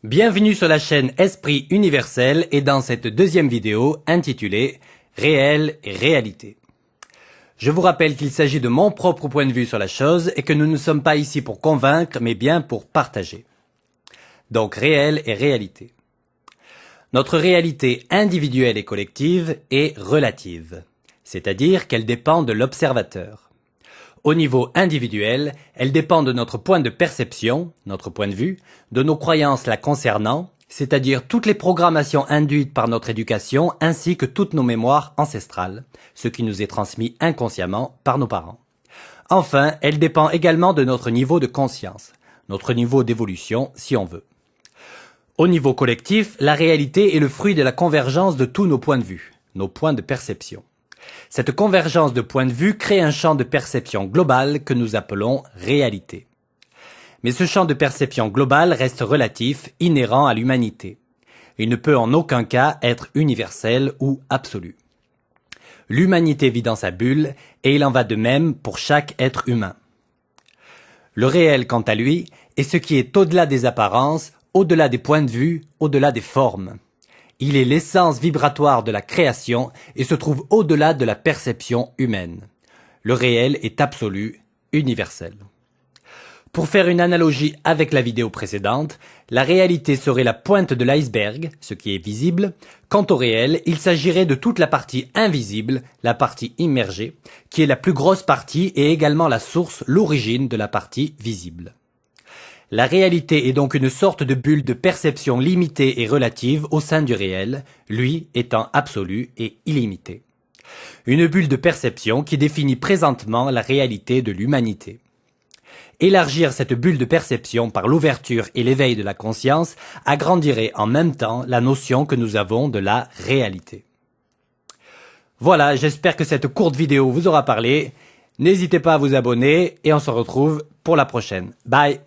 Bienvenue sur la chaîne Esprit Universel et dans cette deuxième vidéo intitulée Réel et réalité. Je vous rappelle qu'il s'agit de mon propre point de vue sur la chose et que nous ne sommes pas ici pour convaincre mais bien pour partager. Donc réel et réalité. Notre réalité individuelle et collective est relative, c'est-à-dire qu'elle dépend de l'observateur. Au niveau individuel, elle dépend de notre point de perception, notre point de vue, de nos croyances la concernant, c'est-à-dire toutes les programmations induites par notre éducation ainsi que toutes nos mémoires ancestrales, ce qui nous est transmis inconsciemment par nos parents. Enfin, elle dépend également de notre niveau de conscience, notre niveau d'évolution si on veut. Au niveau collectif, la réalité est le fruit de la convergence de tous nos points de vue, nos points de perception. Cette convergence de points de vue crée un champ de perception global que nous appelons réalité. Mais ce champ de perception global reste relatif, inhérent à l'humanité. Il ne peut en aucun cas être universel ou absolu. L'humanité vit dans sa bulle et il en va de même pour chaque être humain. Le réel, quant à lui, est ce qui est au-delà des apparences, au-delà des points de vue, au-delà des formes. Il est l'essence vibratoire de la création et se trouve au-delà de la perception humaine. Le réel est absolu, universel. Pour faire une analogie avec la vidéo précédente, la réalité serait la pointe de l'iceberg, ce qui est visible. Quant au réel, il s'agirait de toute la partie invisible, la partie immergée, qui est la plus grosse partie et également la source, l'origine de la partie visible. La réalité est donc une sorte de bulle de perception limitée et relative au sein du réel, lui étant absolu et illimité. Une bulle de perception qui définit présentement la réalité de l'humanité. Élargir cette bulle de perception par l'ouverture et l'éveil de la conscience agrandirait en même temps la notion que nous avons de la réalité. Voilà, j'espère que cette courte vidéo vous aura parlé. N'hésitez pas à vous abonner et on se retrouve pour la prochaine. Bye!